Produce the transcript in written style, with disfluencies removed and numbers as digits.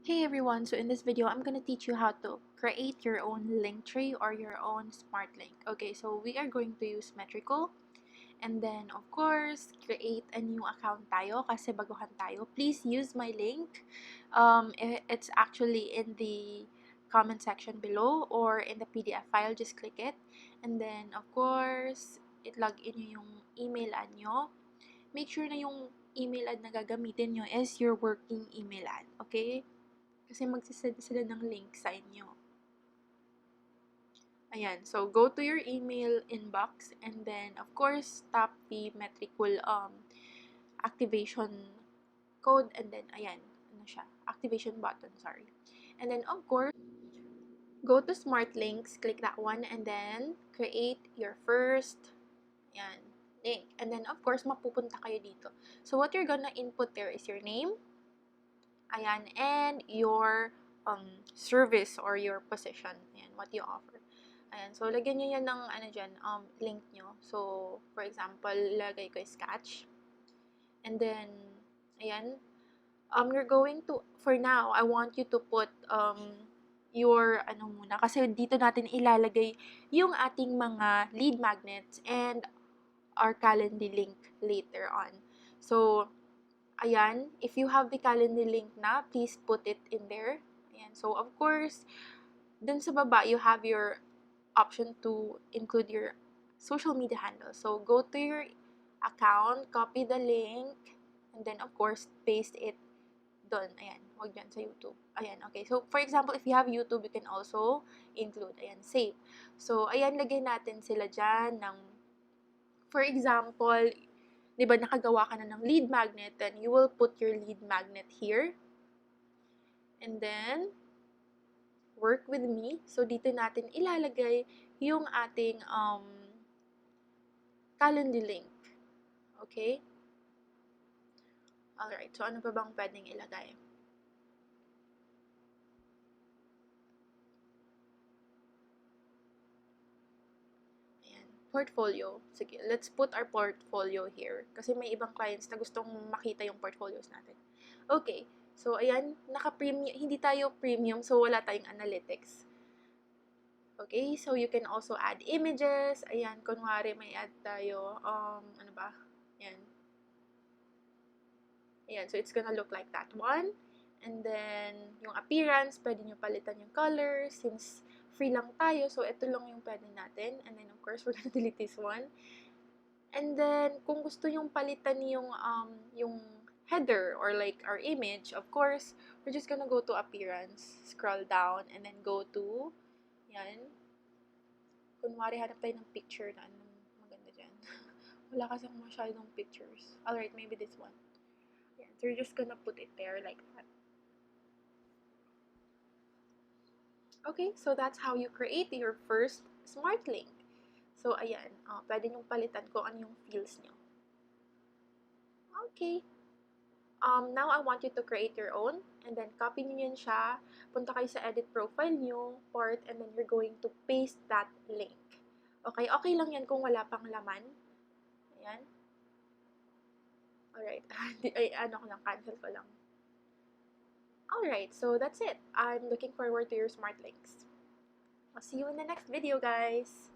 Hey everyone, so in this video, I'm gonna teach you how to create your own link tree or your own smart link. Okay, so we are going to use Metrical. And then, of course, create a new account tayo kasi baguhan tayo. Please use my link. It's actually in the comment section below or in the PDF file. Just click it. And then, of course, log in nyo yung email ad nyo. Make sure na yung email ad na gagamitin nyo is your working email ad. Okay? Kasi magsisend sila ng link sa inyo. Ayan. So, go to your email inbox and then, of course, tap the Metrical activation code and then, ayan. Ano siya? Activation button, sorry. And then, of course, go to Smart Links, click that one, and then create your first, ayan, link. And then, of course, mapupunta kayo dito. So, what you're gonna input there is your name, ayan, and your service or your position, ayan, what you offer. Ayan, so lagyan nyo yan ng link nyo. So, for example, lagay ko is catch. And then, ayan, you're going to, for now, I want you to put your, muna, kasi dito natin ilalagay yung ating mga lead magnets and our calendar link later on. So, ayan, if you have the calendar link na, please put it in there. Ayan, so of course, dun sa baba, you have your option to include your social media handle. So, go to your account, copy the link, and then of course, paste it dun. Ayan, wag dyan sa YouTube. Ayan, okay. So, for example, if you have YouTube, you can also include. Ayan, save. So, ayan, lagay natin sila dyan ng, for example, di ba nakagawa ka na ng lead magnet, then you will put your lead magnet here. And then, work with me. So, dito natin ilalagay yung ating calendar link. Okay? Alright, so ano pa bang pwedeng ilagay? Portfolio. Sige, let's put our portfolio here. Kasi may ibang clients na gustong makita yung portfolios natin. Okay, so ayan, naka-premium, hindi tayo premium, so wala tayong analytics. Okay, so you can also add images. Ayan, kunwari may add tayo, ano ba? Ayan. Ayan, so it's gonna look like that one. And then, yung appearance, pwede nyo palitan yung color since free lang tayo. So, ito lang yung pwede natin. And then, of course, we're gonna delete this one. And then, kung gusto yung palitan yung header or like our image, of course, we're just gonna go to appearance, scroll down, and then go to, yan. Kunwari, hanap tayo ng picture na anong maganda dyan. Wala kasi akong masyadong pictures. Alright, maybe this one. Yan. So, you're just gonna put it there like that. Okay, so that's how you create your first smart link. So, ayan, pwede nyong palitan kung ano yung fields nyo. Okay. Now, I want you to create your own, and then copy nyo yan siya, punta kayo sa edit profile nyo, part, and then you're going to paste that link. Okay, okay lang yan kung wala pang laman. Ayan. Alright, cancel ko lang. Alright, so that's it. I'm looking forward to your smart links. I'll see you in the next video, guys.